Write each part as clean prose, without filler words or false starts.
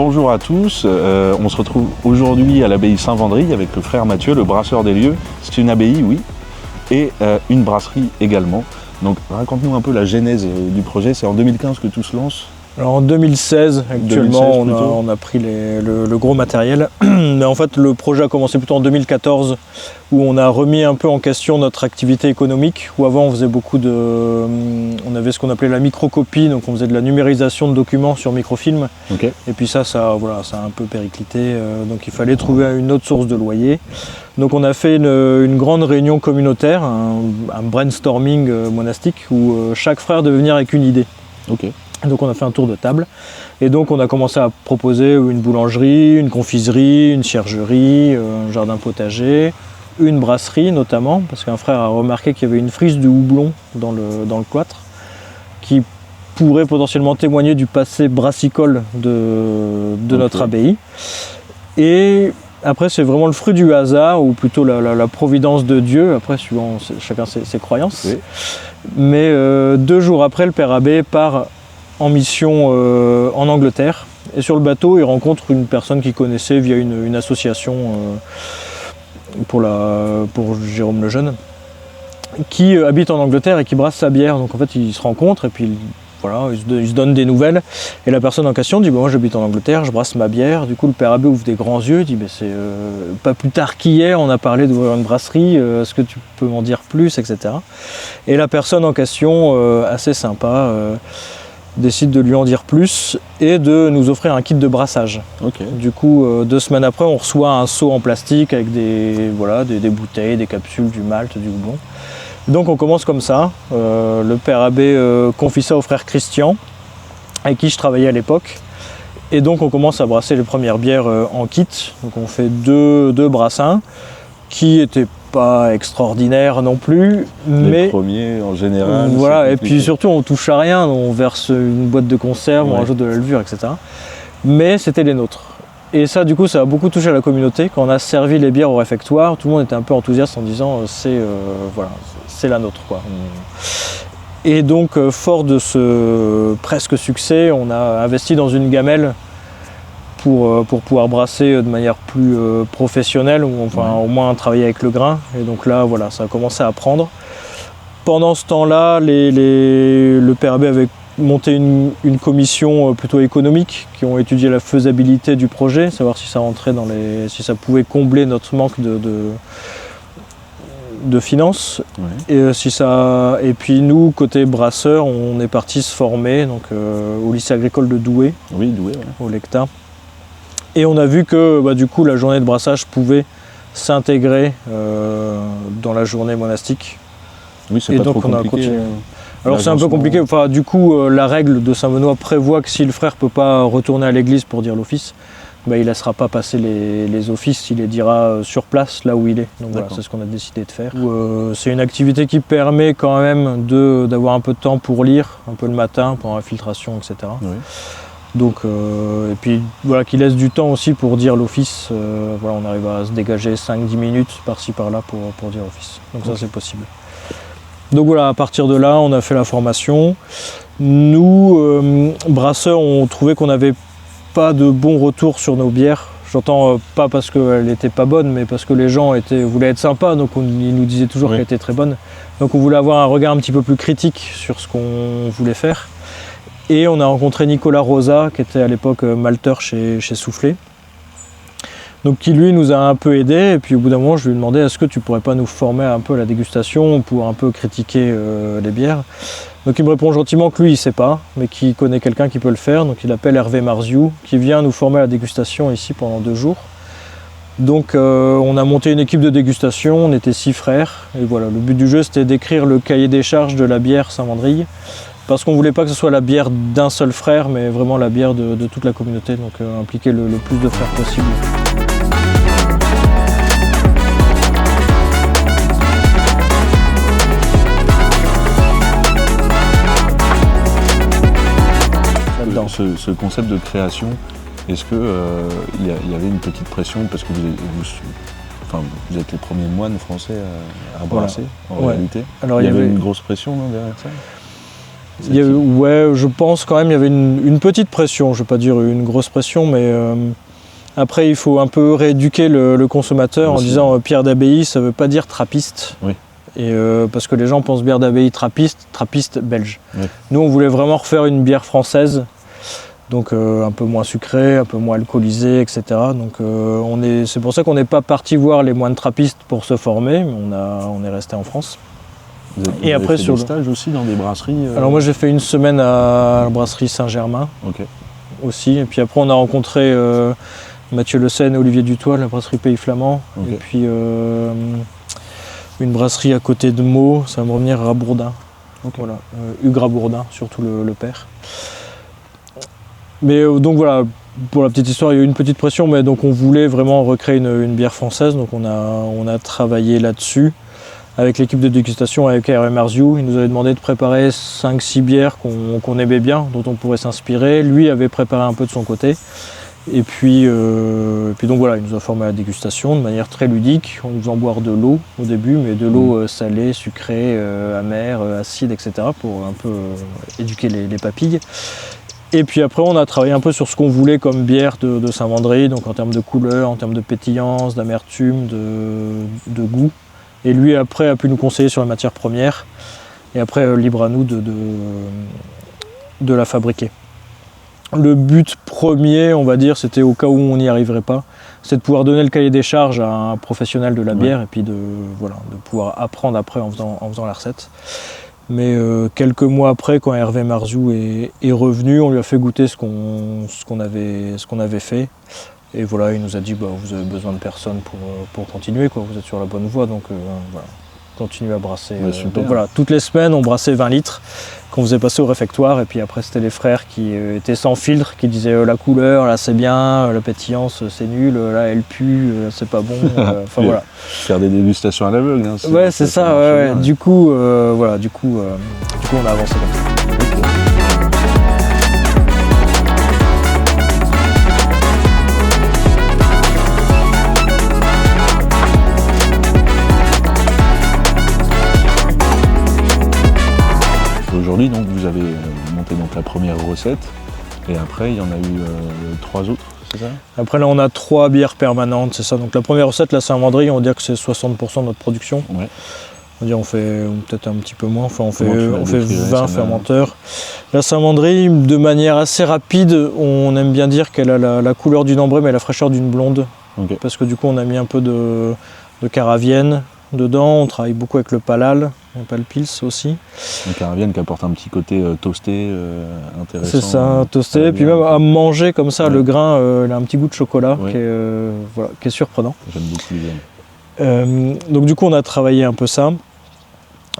bonjour à tous, on se retrouve aujourd'hui à l'abbaye Saint-Vendry avec le frère Mathieu, le brasseur des lieux. C'est une abbaye, oui, et une brasserie également. Donc raconte-nous un peu la genèse du projet, c'est en 2015 que tout se lance. Alors en 2016, actuellement, on a pris le gros matériel. Mais en fait, le projet a commencé plutôt en 2014, où on a remis un peu en question notre activité économique, où avant on faisait on avait ce qu'on appelait la microcopie, donc on faisait de la numérisation de documents sur microfilm. Okay. Et puis ça a un peu périclité, donc il fallait trouver une autre source de loyer. Donc on a fait une grande réunion communautaire, un brainstorming monastique, où chaque frère devait venir avec une idée. Okay. Donc on a fait un tour de table et donc on a commencé à proposer une boulangerie, une confiserie, une ciergerie, un jardin potager, une brasserie notamment, parce qu'un frère a remarqué qu'il y avait une frise de houblon dans le cloître qui pourrait potentiellement témoigner du passé brassicole de notre abbaye. Et après c'est vraiment le fruit du hasard, ou plutôt la providence de Dieu, après suivant chacun ses croyances. Oui. Mais 2 jours après, le père abbé part en mission en Angleterre, et sur le bateau il rencontre une personne qu'il connaissait via une association pour Jérôme Lejeune, qui habite en Angleterre et qui brasse sa bière. Donc en fait ils se rencontrent et puis voilà, ils se donnent des nouvelles, et la personne en question dit moi j'habite en Angleterre, je brasse ma bière. Du coup le père abbé ouvre des grands yeux, dit c'est pas plus tard qu'hier on a parlé d'ouvrir une brasserie, est-ce que tu peux m'en dire plus, etc. Et la personne en question, assez sympa, décide de lui en dire plus et de nous offrir un kit de brassage. Okay. Du coup, 2 semaines après, on reçoit un seau en plastique avec des bouteilles, des capsules, du malt, du houblon. Donc on commence comme ça. Le père abbé confie ça au frère Christian, avec qui je travaillais à l'époque. Et donc on commence à brasser les premières bières en kit. Donc on fait deux brassins qui étaient pas extraordinaire non plus, mais les premiers en général. Voilà, et puis surtout on touche à rien, on verse une boîte de conserve, on rajoute de la levure, etc. Mais c'était les nôtres. Et ça, du coup, ça a beaucoup touché la communauté. Quand on a servi les bières au réfectoire, tout le monde était un peu enthousiaste en disant c'est la nôtre, quoi. Et donc, fort de ce presque succès, on a investi dans une gamelle pour pouvoir brasser de manière plus professionnelle, ou enfin au moins travailler avec le grain. Et donc là, voilà, ça a commencé à prendre. Pendant ce temps-là, le père abbé avait monté une commission plutôt économique qui ont étudié la faisabilité du projet, savoir si ça rentrait si ça pouvait combler notre manque de finances. Ouais. Et puis nous, côté brasseur, on est parti se former donc, au lycée agricole de Douai, au Lecta. Et on a vu que du coup la journée de brassage pouvait s'intégrer dans la journée monastique. Oui, c'est pas trop compliqué. Alors c'est un peu compliqué. Enfin, du coup, la règle de Saint-Benoît prévoit que si le frère ne peut pas retourner à l'église pour dire l'office, il ne laissera pas passer les offices, il les dira sur place, là où il est. Donc voilà, c'est ce qu'on a décidé de faire. C'est une activité qui permet quand même d'avoir un peu de temps pour lire, un peu le matin, pour l'infiltration, etc. Oui. Donc, et puis voilà, qui laisse du temps aussi pour dire l'office. On arrive à se dégager 5-10 minutes par-ci par-là pour dire l'office. Donc ça, c'est possible. Donc voilà, à partir de là, on a fait la formation. Nous, brasseurs, on trouvait qu'on n'avait pas de bons retours sur nos bières. J'entends pas parce qu'elles n'étaient pas bonnes, mais parce que les gens voulaient être sympas, donc ils nous disaient toujours qu'elles étaient très bonnes. Donc on voulait avoir un regard un petit peu plus critique sur ce qu'on voulait faire. Et on a rencontré Nicolas Rosa, qui était à l'époque malteur chez Soufflé. Donc qui lui nous a un peu aidés. Et puis au bout d'un moment, je lui ai demandé est-ce que tu pourrais pas nous former un peu à la dégustation pour un peu critiquer les bières. Donc il me répond gentiment que lui il sait pas, mais qu'il connaît quelqu'un qui peut le faire. Donc il appelle Hervé Marziou, qui vient nous former à la dégustation ici pendant 2 jours. Donc on a monté une équipe de dégustation, on était 6 frères. Et voilà, le but du jeu c'était d'écrire le cahier des charges de la bière Saint-Vendry. Parce qu'on ne voulait pas que ce soit la bière d'un seul frère, mais vraiment la bière de toute la communauté, donc impliquer le plus de frères possible. Dans ce concept de création, est-ce qu'il y avait une petite pression parce que vous êtes les premiers moines français à brasser en réalité? Alors, il y avait une grosse pression derrière ça? Ouais, je pense quand même il y avait une petite pression, je ne vais pas dire une grosse pression, mais après il faut un peu rééduquer le consommateur en disant pierre d'abbaye, ça ne veut pas dire trappiste. Oui. Et parce que les gens pensent bière d'abbaye trappiste belge. Oui. Nous on voulait vraiment refaire une bière française, donc un peu moins sucrée, un peu moins alcoolisée, etc. Donc c'est pour ça qu'on n'est pas parti voir les moines trappistes pour se former, mais on est resté en France. Vous avez fait des stages aussi dans des brasseries Alors moi j'ai fait une semaine à la brasserie Saint-Germain aussi, et puis après on a rencontré Mathieu Le Seine et Olivier Dutoit, la brasserie Pays Flamand, et puis une brasserie à côté de Meaux, ça va me revenir, Rabourdin. Voilà, Hugues Rabourdin, surtout le père. Mais donc voilà, pour la petite histoire, il y a eu une petite pression, mais donc on voulait vraiment recréer une bière française, donc on a travaillé là-dessus avec l'équipe de dégustation, avec Hervé Marziou. Il nous avait demandé de préparer 5-6 bières qu'on aimait bien, dont on pourrait s'inspirer. Lui avait préparé un peu de son côté. Et puis donc voilà, il nous a formé à la dégustation de manière très ludique, en nous faisant boire de l'eau au début, mais de l'eau salée, sucrée, amère, acide, etc. pour un peu éduquer les papilles. Et puis après, on a travaillé un peu sur ce qu'on voulait comme bière de Saint-Vendry, donc en termes de couleur, en termes de pétillance, d'amertume, de goût. Et lui, après, a pu nous conseiller sur la matière première. Et après, libre à nous de la fabriquer. Le but premier, on va dire, c'était au cas où on n'y arriverait pas, c'est de pouvoir donner le cahier des charges à un professionnel de la bière et puis de pouvoir apprendre après en faisant la recette. Mais quelques mois après, quand Hervé Marziou est revenu, on lui a fait goûter ce qu'on avait fait. Et voilà, il nous a dit vous avez besoin de personne pour continuer, quoi. Vous êtes sur la bonne voie, donc voilà, continuez à brasser. Donc voilà, toutes les semaines on brassait 20 litres qu'on faisait passer au réfectoire, et puis après c'était les frères qui étaient sans filtre, qui disaient la couleur là c'est bien, la pétillance c'est nul, là elle pue, c'est pas bon. Enfin voilà. Faire des dégustations à l'aveugle. Hein, ouais, c'est ça. Ouais. Du coup, on a avancé comme ça. Aujourd'hui, donc, vous avez monté donc, la première recette, et après il y en a eu 3 autres, c'est ça? Après là on a 3 bières permanentes, c'est ça. Donc la première recette, la Saint-Vendry, on va dire que c'est 60% de notre production. Ouais. On va dire on fait peut-être un petit peu moins, enfin on fait 20 fermenteurs. La Saint-Vendry, de manière assez rapide, on aime bien dire qu'elle a la couleur d'une ambrée mais la fraîcheur d'une blonde. Parce que du coup on a mis un peu de caravienne dedans, on travaille beaucoup avec le palal pils aussi. Le caravienne qui apporte un petit côté toasté intéressant. C'est ça, toasté, et puis même à manger comme ça, le grain, il a un petit goût de chocolat qui est surprenant. J'aime beaucoup les graines. Donc du coup on a travaillé un peu ça.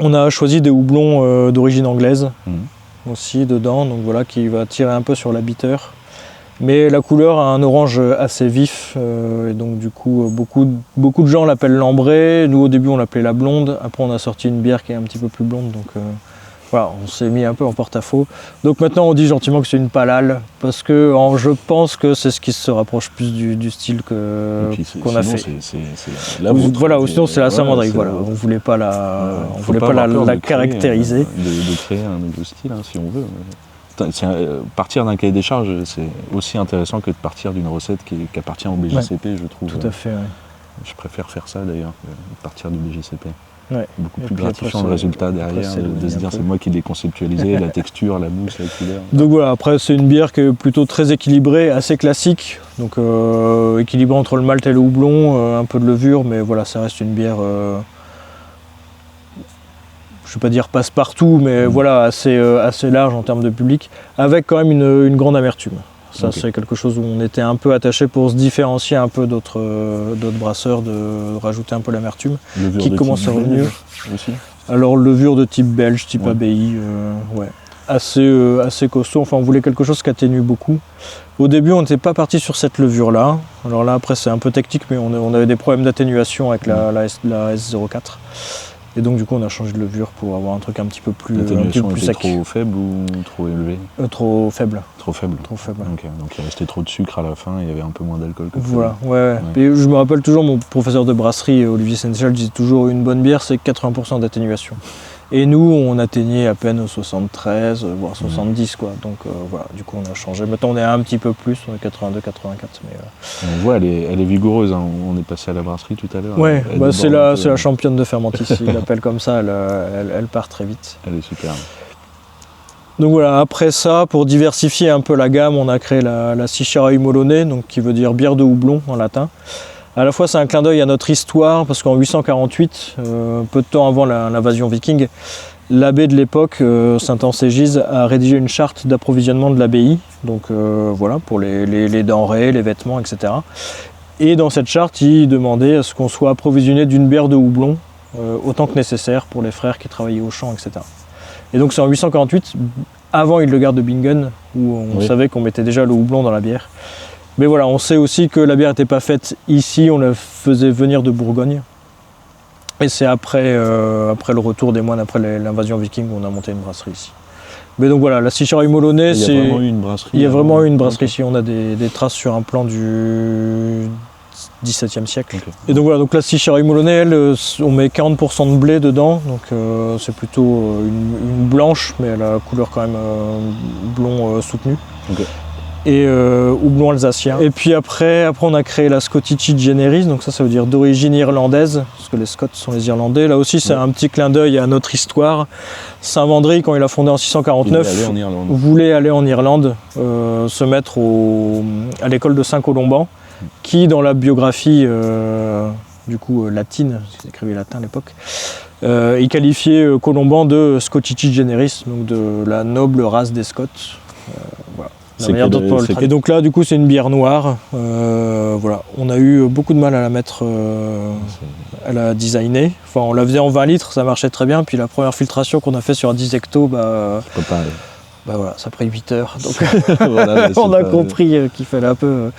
On a choisi des houblons d'origine anglaise aussi dedans, donc voilà, qui va tirer un peu sur la bitter. Mais la couleur a un orange assez vif, et donc du coup beaucoup de gens l'appellent l'ambrée. Nous au début on l'appelait la blonde, après on a sorti une bière qui est un petit peu plus blonde, donc voilà, on s'est mis un peu en porte-à-faux. Donc maintenant on dit gentiment que c'est une palale, parce que je pense que c'est ce qui se rapproche plus du style qu'on a fait. Voilà, ou sinon c'est la Saint-Vendry, voilà. On voulait pas la caractériser. De créer un nouveau style, hein, si on veut. Partir d'un cahier des charges, c'est aussi intéressant que de partir d'une recette qui appartient au BJCP, je trouve. Tout à fait, Je préfère faire ça d'ailleurs, que partir du BJCP. Ouais. Beaucoup plus gratifiant le résultat derrière, de se dire c'est moi qui l'ai conceptualisé, la texture, la mousse, la couleur. Donc voilà, après c'est une bière qui est plutôt très équilibrée, assez classique, donc équilibrée entre le malt et le houblon, un peu de levure, mais voilà, ça reste une bière... je ne vais pas dire passe-partout, mais voilà, assez large en termes de public, avec quand même une grande amertume. Ça, c'est quelque chose où on était un peu attaché pour se différencier un peu d'autres brasseurs, de rajouter un peu l'amertume, qui commence à revenir. Aussi. Alors, levure de type belge, type abbaye, assez costaud. Enfin, on voulait quelque chose qui atténue beaucoup. Au début, on n'était pas parti sur cette levure-là. Alors là, après, c'est un peu technique, mais on avait des problèmes d'atténuation avec la S04. Et donc du coup on a changé de levure pour avoir un truc un petit peu plus sec. L'atténuation était trop faible ou trop élevée? Trop faible. Trop faible. Okay. Donc il restait trop de sucre à la fin, il y avait un peu moins d'alcool que voilà, ouais. Et je me rappelle toujours, mon professeur de brasserie, Olivier Sénéchal, disait toujours une bonne bière c'est 80% d'atténuation. Et nous, on atteignait à peine 73, voire 70, quoi. Donc voilà, du coup, on a changé. Maintenant, on est un petit peu plus, on est 82, 84. Mais, On voit, elle est vigoureuse. Hein. On est passé à la brasserie tout à l'heure. Ouais, bah, c'est la championne de fermentis. Ils l'appellent comme ça, elle part très vite. Elle est superbe. Donc voilà, après ça, pour diversifier un peu la gamme, on a créé la Sicera Imolone, donc qui veut dire bière de houblon en latin. À la fois, c'est un clin d'œil à notre histoire, parce qu'en 848, peu de temps avant l'invasion viking, l'abbé de l'époque, Saint-Anne-Ségise, a rédigé une charte d'approvisionnement de l'abbaye, donc voilà, pour les denrées, les vêtements, etc. Et dans cette charte, il demandait à ce qu'on soit approvisionné d'une bière de houblon, autant que nécessaire pour les frères qui travaillaient au champ, etc. Et donc c'est en 848, avant Hildegarde de Bingen, où on savait qu'on mettait déjà le houblon dans la bière. Mais voilà, on sait aussi que la bière n'était pas faite ici, on la faisait venir de Bourgogne. Et c'est après le retour des moines, après l'invasion viking, qu'on a monté une brasserie ici. Mais donc voilà, la Sicera Imolone, c'est... Il y a vraiment eu une brasserie. Il y a vraiment eu une brasserie ici, on a des traces sur un plan du XVIIe siècle. Okay. Et donc voilà, donc la Sicera Imolone, elle, on met 40% de blé dedans, donc c'est plutôt une blanche, mais elle a la couleur quand même blond soutenu. Okay. Et houblon alsacien. Et puis après on a créé la Scotici Generis, donc ça veut dire d'origine irlandaise, parce que les Scots sont les Irlandais. Là aussi, c'est un petit clin d'œil à notre histoire. Saint-Vendry, quand il a fondé en 649, voulait aller en Irlande, se mettre à l'école de Saint-Colomban, qui dans la biographie latine, ils écrivaient latin à l'époque, il qualifiait Colomban de Scotici Generis, donc de la noble race des Scots. Voilà. Et donc là, du coup, c'est une bière noire. Voilà. On a eu beaucoup de mal à la mettre, à la designer. Enfin, on la faisait en 20 litres, ça marchait très bien. Puis la première filtration qu'on a fait sur 10 hectos, voilà, ça a pris 8 heures. Donc voilà, on a compris qu'il fallait un peu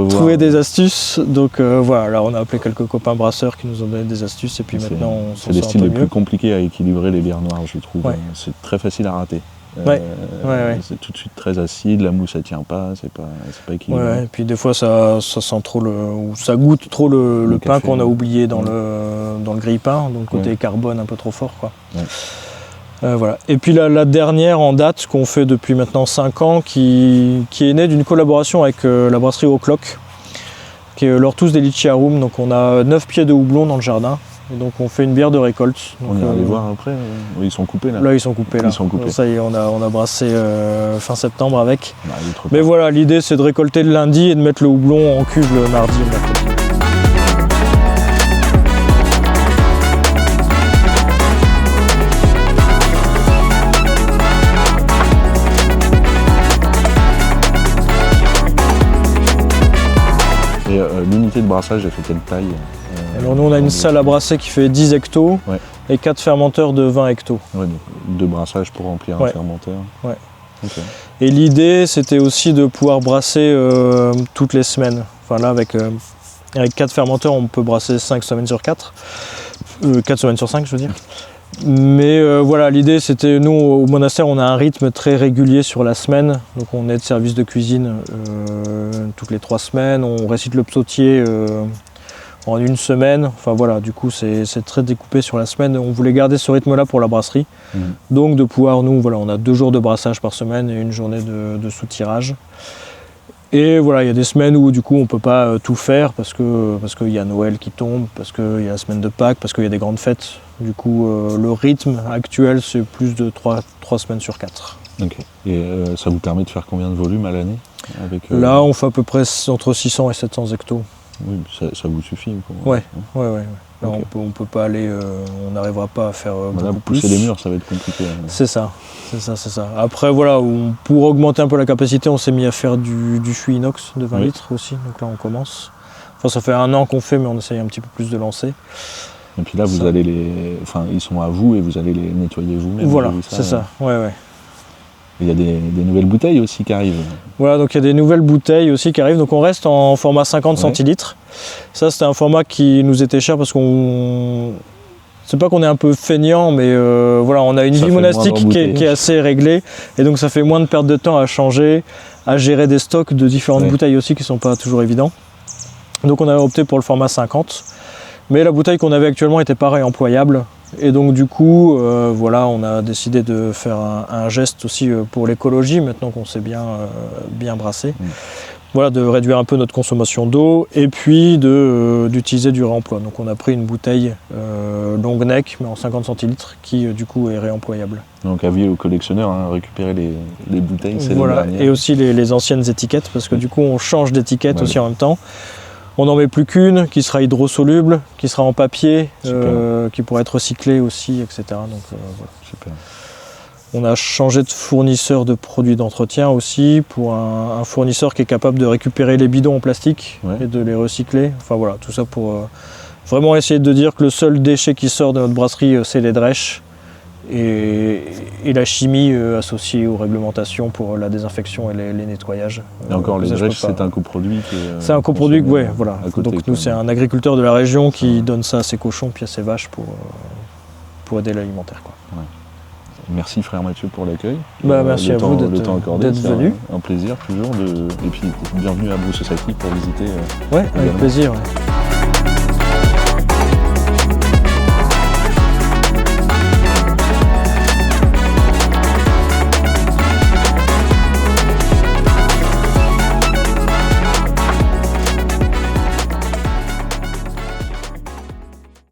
trouver des astuces. Donc voilà, là on a appelé quelques copains brasseurs qui nous ont donné des astuces. Et puis maintenant, on s'en sort un peu mieux. C'est les styles les plus compliqués à équilibrer, les bières noires, je trouve. Ouais. C'est très facile à rater. C'est tout de suite très acide, la mousse elle tient pas, c'est pas équilibré. Ouais, et puis des fois ça sent trop ou ça goûte trop le pain qu'on a oublié dans le grille-pain, donc côté carbone un peu trop fort, quoi. Ouais. Voilà. Et puis la dernière en date qu'on fait depuis maintenant 5 ans qui est née d'une collaboration avec la brasserie O'Clock, qui est l'Ortus Deliciarum. Donc on a 9 pieds de houblon dans le jardin. Et donc on fait une bière de récolte. Donc, on ira les voir après. Oui, ils sont coupés là. Là ils sont coupés. Ça y est, on a brassé fin septembre avec. Bah, mais voilà, l'idée c'est de récolter le lundi et de mettre le houblon en cuve le mardi et le mercredi. Et l'unité de brassage, elle fait quelle taille? Alors nous on a une salle à brasser qui fait 10 hectos et 4 fermenteurs de 20 hectos. Ouais, donc 2 brassages pour remplir un fermenteur. Ouais. Okay. Et l'idée c'était aussi de pouvoir brasser toutes les semaines. Enfin là avec 4 fermenteurs on peut brasser 5 semaines sur 4. 4 semaines sur 5 je veux dire. Mais voilà, l'idée c'était, nous au monastère on a un rythme très régulier sur la semaine. Donc on est de service de cuisine toutes les 3 semaines, on récite le psautier en une semaine, enfin voilà, du coup c'est très découpé sur la semaine. On voulait garder ce rythme-là pour la brasserie, donc de pouvoir, nous, voilà, on a 2 jours de brassage par semaine et une journée de sous-tirage. Et voilà, il y a des semaines où du coup on peut pas tout faire parce qu'il y a Noël qui tombe, parce qu'il y a la semaine de Pâques, parce qu'il y a des grandes fêtes. Du coup, le rythme actuel c'est plus de 3 semaines sur 4. Ok. Et ça vous permet de faire combien de volume à l'année avec, Là, on fait à peu près entre 600 et 700 hectos. Oui, ça vous suffit quoi. Ouais. Là, okay. on peut pas aller, on n'arrivera pas à faire beaucoup plus. Pousser les murs, ça va être compliqué. Hein. C'est ça. Après, voilà, pour augmenter un peu la capacité, on s'est mis à faire du fût inox de 20 litres aussi. Donc là, on commence. Enfin, ça fait 1 an qu'on fait, mais on essaye un petit peu plus de lancer. Et puis là, vous allez ils sont à vous et vous allez les nettoyer vous-même. Voilà, c'est ça. Ouais. Il y a des nouvelles bouteilles aussi qui arrivent. Voilà, donc il y a des nouvelles bouteilles aussi qui arrivent. Donc on reste en format 50 centilitres. Ça, c'était un format qui nous était cher parce qu'on... C'est pas qu'on est un peu feignant, mais voilà, on a une vie monastique qui est assez réglée. Et donc ça fait moins de perte de temps à changer, à gérer des stocks de différentes bouteilles aussi qui sont pas toujours évidents. Donc on a opté pour le format 50. Mais la bouteille qu'on avait actuellement était pas réemployable. Et donc du coup, voilà, on a décidé de faire un geste aussi pour l'écologie, maintenant qu'on s'est bien brassé. Voilà, de réduire un peu notre consommation d'eau et puis d'utiliser du réemploi. Donc on a pris une bouteille long neck, mais en 50 centilitres, qui du coup est réemployable. Donc avis aux collectionneurs, hein, récupérer les bouteilles, c'est Voilà, les dernières. et aussi les anciennes étiquettes, parce que du coup on change d'étiquette aussi en même temps. On n'en met plus qu'une qui sera hydrosoluble, qui sera en papier, qui pourra être recyclée aussi, etc. Donc, voilà. Super. On a changé de fournisseur de produits d'entretien aussi pour un fournisseur qui est capable de récupérer les bidons en plastique et de les recycler. Enfin voilà, tout ça pour vraiment essayer de dire que le seul déchet qui sort de notre brasserie, c'est les drèches et la chimie associée aux réglementations pour la désinfection et les nettoyages. Et encore, les drèches, c'est un coproduit qui est... C'est un coproduit, ouais, voilà. Côté, donc nous, c'est un agriculteur de la région qui donne ça à ses cochons puis à ses vaches pour aider l'alimentaire, quoi. Ouais. Merci frère Mathieu pour l'accueil. Merci à vous d'être venu. Un plaisir toujours. Et puis bienvenue à Brew Society pour visiter. Ouais, avec plaisir. Ouais.